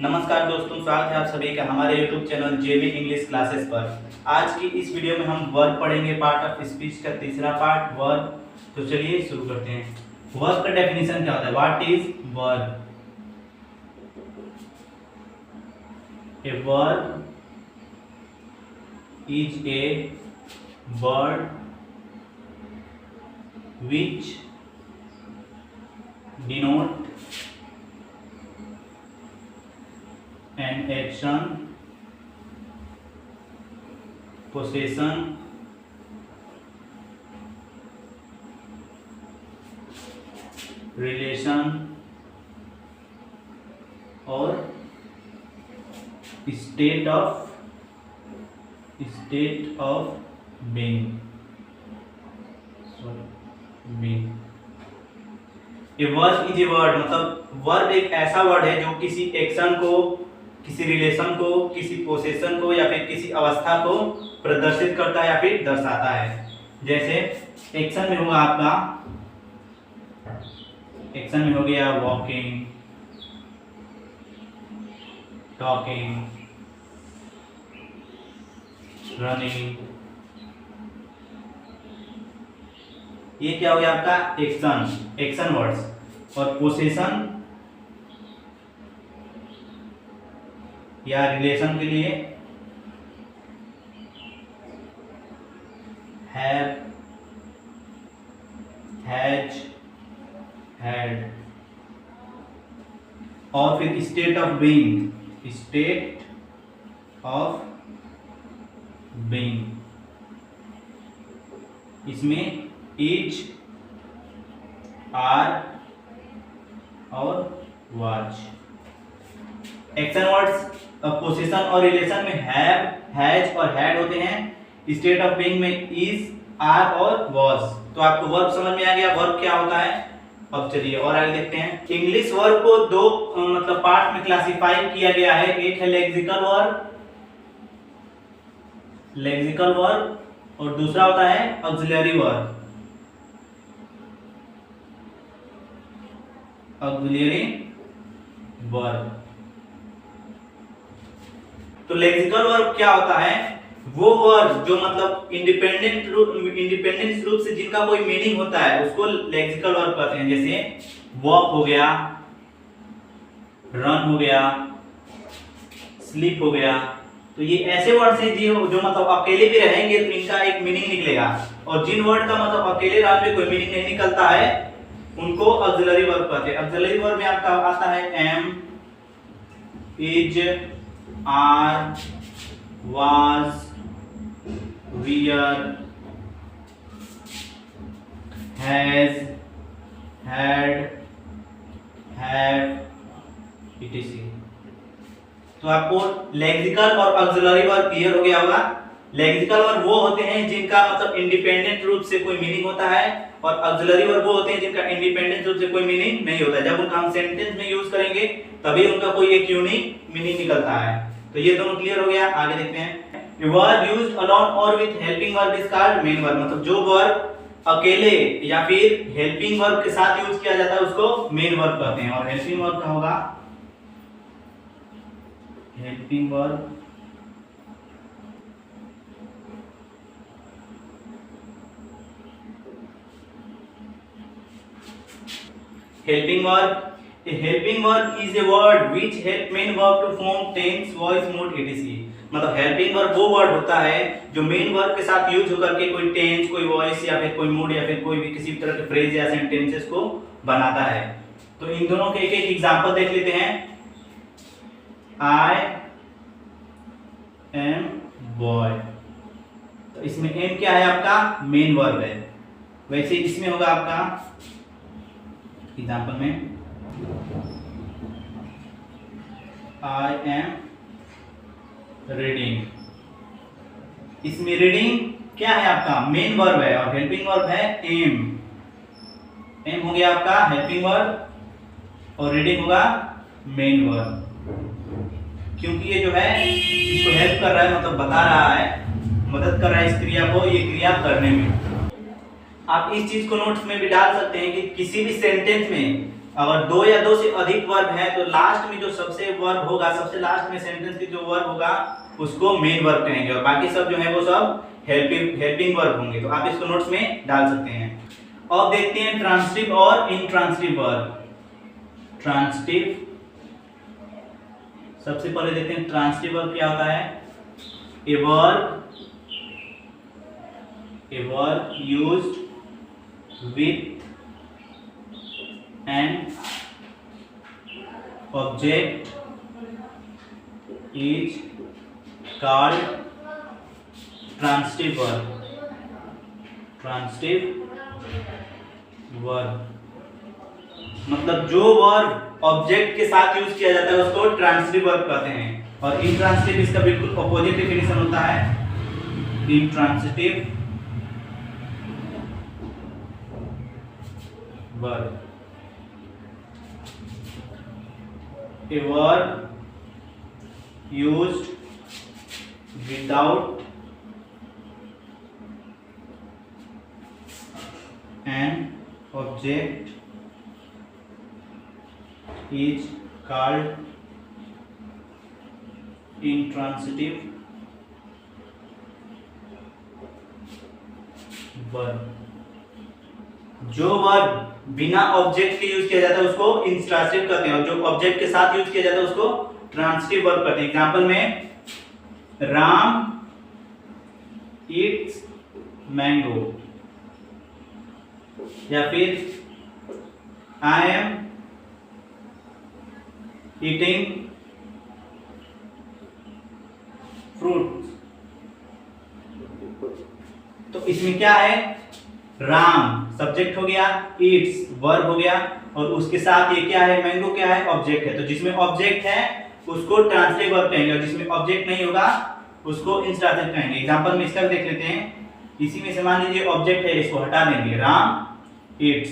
नमस्कार दोस्तों, स्वागत है आप सभी का हमारे YouTube चैनल जेबी इंग्लिश क्लासेस पर। आज की इस वीडियो में हम वर्ब पढ़ेंगे, पार्ट ऑफ स्पीच का तीसरा पार्ट वर्ब। तो चलिए शुरू करते हैं। वर्ब का डेफिनेशन क्या होता है? What is verb? A verb is a word which denote an action, possession, relation और state of being. A verb is a word, मतलब वर्ब एक ऐसा वर्ड है जो किसी एक्शन को, किसी रिलेशन को, किसी पोसेशन को या फिर किसी अवस्था को प्रदर्शित करता है या फिर दर्शाता है। जैसे एक्शन में होगा आपका, एक्शन में हो गया वॉकिंग, टॉकिंग, रनिंग। ये क्या हो गया आपका? Action words. और पोसेशन या रिलेशन के लिए हैव, हैज, हैड। और फिर स्टेट ऑफ बीइंग, इसमें इज, आर और वाज। एक्शन वर्ड्स पोजीशन और रिलेशन में हैव, हैज और हैड होते हैं। स्टेट ऑफ बीइंग में इज, आर और वाज। तो आपको वर्ब समझ में आ गया वर्ब क्या होता है। अब चलिए और आगे देखते हैं। इंग्लिश वर्ब को दो मतलब पार्ट में क्लासिफाई किया गया है। एक है लेक्सिकल वर्ब और दूसरा होता है ऑक्सिलरी वर्ब। Auxiliary verb. तो लेक्सिकल वर्ब क्या होता है? वो वर्ब जो मतलब इंडिपेंडेंट रूप से जिनका कोई मीनिंग होता है उसको लेक्सिकल वर्ब कहते हैं। जैसे वॉक हो गया, रन हो गया, स्लीप हो गया। तो ये ऐसे वर्ड हैं जो मतलब अकेले भी रहेंगे तो इनका एक मीनिंग निकलेगा, और जिन वर्ड का मतलब अकेले रहने में कोई मीनिंग नहीं निकलता है उनको ऑक्सिलरी वर्ब कहते हैं। ऑक्सिलरी वर्ब में आपका आता है am, is, are, was, were, has, had, have, etc। तो आपको लेक्सिकल और ऑक्सिलरी वर्ब क्लियर हो गया होगा। लेक्सिकल वर्ब वो होते हैं जिनका मतलब इंडिपेंडेंट रूप से कोई मीनिंग होता है, और ऑक्सिलरी वर्ब वो होते हैं जिनका इंडिपेंडेंट रूप से कोई मीनिंग नहीं होता है। जब उनका हम सेंटेंस में यूज करेंगे तभी उनका कोई एक यूनिक मीनिंग निकलता है। तो ये दोनों क्लियर हो गया। आगे देखते हैं। ए वर्ब यूज्ड अलोन और with helping verb is called main verb. मतलब जो वर्ब अकेले या फिर हेल्पिंग वर्ब के साथ यूज किया जाता है उसको मेन वर्ब कहते हैं। और हेल्पिंग वर्ब का होगा helping verb, helping verb. A helping verb is a word which help main verb to form tense, voice, mood, etc। मतलब हेल्पिंग वर्ब वो वर्ड होता है जो मेन वर्ब के साथ यूज होकर के कोई टेंस, कोई वॉइस या फिर कोई मूड या फिर कोई भी किसी तरह के फ्रेज या सेंटेंसेस को बनाता है। तो इन दोनों के एक एक एग्जांपल देख लेते हैं। I am boy. तो इसमें एम क्या है? आपका मेन वर्ब है। वैसे इसमें होगा आपका एग्जांपल में आई एम रीडिंग। इसमें रीडिंग क्या है? आपका मेन वर्ब है, और हेल्पिंग वर्ब है एम। एम हो गया आपका हेल्पिंग वर्ब और रीडिंग होगा मेन वर्ब। क्योंकि ये जो है इसको हेल्प कर रहा है, मतलब बता रहा है, मदद कर रहा है इस क्रिया को, ये क्रिया करने में। आप इस चीज को नोट्स में भी डाल सकते हैं कि किसी भी सेंटेंस में अगर दो या दो से अधिक वर्ब है तो लास्ट में जो सबसे वर्ब होगा, सबसे लास्ट में सेंटेंस की जो वर्ब होगा उसको मेन वर्ब कहेंगे और बाकी सब जो है वो सब हेल्पिंग वर्ब होंगे। तो आप इसको नोट्स में डाल सकते हैं। अब देखते हैं ट्रांसिटिव और इंट्रांसिटिव वर्ब। ट्रांसिटिव, सबसे पहले देखते हैं ट्रांसिटिव वर्ब क्या होता है। A verb used with an object is called transitive verb. Transitive verb मतलब जो वर्ब ऑब्जेक्ट के साथ यूज किया जाता है उसको ट्रांसिटिव वर्ब कहते हैं। और इंट्रांसिटिव इसका बिल्कुल ऑपोजिट डेफिनेशन होता है। Intransitive verb, a verb used without an object is called intransitive verb। जो वर्ब बिना ऑब्जेक्ट के यूज किया जाता है उसको इंट्रांसिटिव कहते हैं और जो ऑब्जेक्ट के साथ यूज किया जाता है उसको ट्रांसिटिव वर्ब कहते हैं। एग्जांपल में राम ईट्स मैंगो या फिर आई एम ईटिंग फ्रूट। तो इसमें क्या है, राम सब्जेक्ट हो गया, ईट्स वर्ब हो गया और उसके साथ ये क्या है, मैंगो क्या है, ऑब्जेक्ट है। तो जिसमें ऑब्जेक्ट है उसको ट्रांसिटिव वर्ब कहेंगे और जिसमें ऑब्जेक्ट नहीं होगा उसको इंट्रांसिटिव कहेंगे। एग्जांपल में इसका देख लेते हैं। इसी में से मान लीजिए ऑब्जेक्ट है, इसको हटा देंगे, राम ईट्स।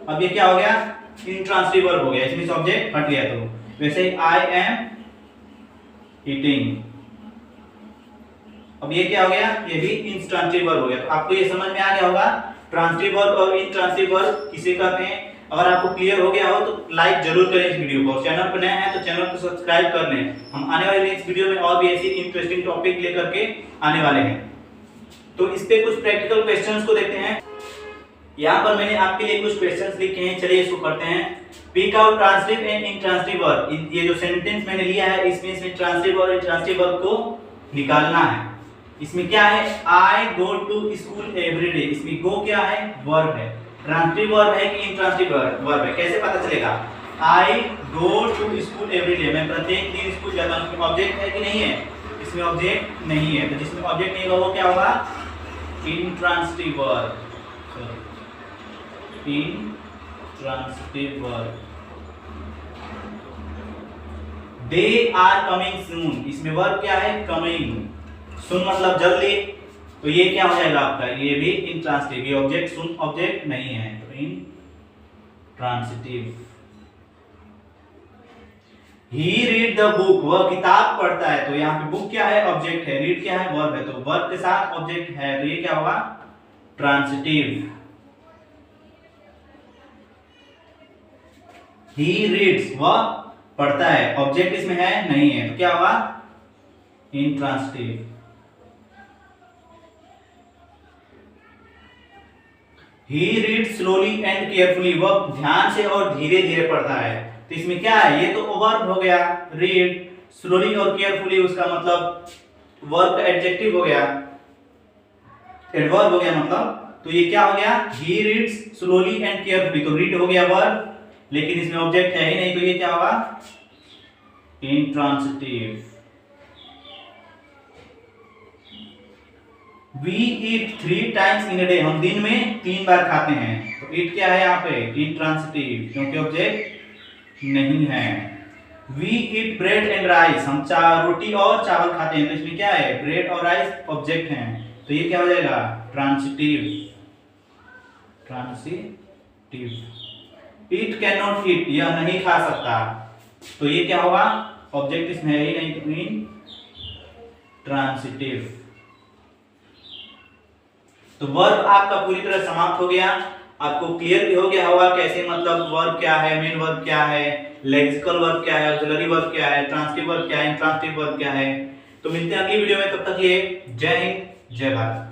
अब ये क्या हो गया, इंट्रांसिटिव वर्ब हो गया, इसमें से ऑब्जेक्ट हट गया। तो वैसे ही आई एम ईटिंग, अब ये क्या हो गया, ये भी इंट्रांसिटिव वर्ब हो गया। तो आपको ये समझ में आ गया होगा ट्रांसिटिव वर्ब और इंट्रांसिटिव वर्ब किसे कहते हैं। अगर आपको क्लियर हो गया हो तो लाइक जरूर करें इस वीडियो को और चैनल पर नए हैं तो चैनल को सब्सक्राइब कर लें। हम आने वाले नेक्स्ट वीडियो में और भी ऐसी इंटरेस्टिंग टॉपिक लेकर के आने वाले हैं। तो इस पे कुछ प्रैक्टिकल क्वेश्चंस को देखते हैं। यहाँ पर मैंने आपके लिए कुछ क्वेश्चंस लिखे हैं, चलिए इसको करते हैं। Pick out transitive and intransitive verb. ये जो सेंटेंस मैंने लिया है इसमें ट्रांसिटिव और इंट्रांसिटिव वर्ब को निकालना है। इसमें क्या है, I go to school every day. इसमें गो क्या है, वर्ब है। ट्रांसिटिव वर्ब है कि इंट्रांसिटिव वर्ब है, कैसे पता चलेगा। I go to school every day, मैं प्रत्येक दिन स्कूल जाता हूं। इसमें ऑब्जेक्ट है कि नहीं है, इसमें ऑब्जेक्ट नहीं है। तो जिसमें ऑब्जेक्ट नहीं होगा वो क्या होगा, intransitive verb. Intransitive verb. They are coming soon, इसमें वर्ब क्या है, कमिंग। सुन मतलब जल्दी, तो ये क्या हो जाएगा आपका, ये भी इंट्रांसिटिव। ये ऑब्जेक्ट सुन ऑब्जेक्ट नहीं है, तो intransitive. He read the book, वह किताब पढ़ता है। तो यहाँ पे बुक क्या है, ऑब्जेक्ट है, रीड क्या है, वर्ब है। तो वर्ब के साथ ऑब्जेक्ट है तो ये क्या होगा, ट्रांसिटिव। ही रीड्स, वह पढ़ता है, ऑब्जेक्ट इसमें है नहीं है, तो क्या होगा, intransitive. He reads slowly and carefully, वह ध्यान से और धीरे धीरे पढ़ता है। तो इसमें क्या है, ये तो वर्ब हो गया रीड, स्लोली और केयरफुली उसका मतलब वर्ब का एडजेक्टिव हो गया, एडवर्ब हो गया मतलब। तो ये क्या हो गया, he reads slowly and carefully, तो रीड हो गया वर्ब लेकिन इसमें ऑब्जेक्ट है ही नहीं, तो ये क्या होगा, intransitive. We eat 3 times in a day, हम दिन में 3 बार खाते हैं। तो eat क्या है यहाँ पे, इंट्रांसिटिव, क्योंकि ऑब्जेक्ट नहीं है। We eat bread and rice, हम रोटी और चावल खाते हैं। तो इसमें क्या है, ब्रेड और राइस ऑब्जेक्ट हैं, तो ये क्या हो जाएगा, transitive. Transitive. It cannot eat, यह नहीं खा सकता, तो ये क्या होगा, ऑब्जेक्ट इसमें है ही नहीं, तो इंट्रांसिटिव। तो वर्ब आपका पूरी तरह समाप्त हो गया। आपको क्लियर भी हो गया होगा कैसे मतलब वर्ब क्या है, मेन वर्ब क्या है, लेक्सिकल वर्ब क्या है, ऑक्सिलरी वर्ब क्या है, ट्रांसिटिव वर्ब क्या है, इंट्रांसिटिव वर्ब क्या है। तो मिलते हैं अगली वीडियो में, तब तक के लिए जय हिंद जय भारत।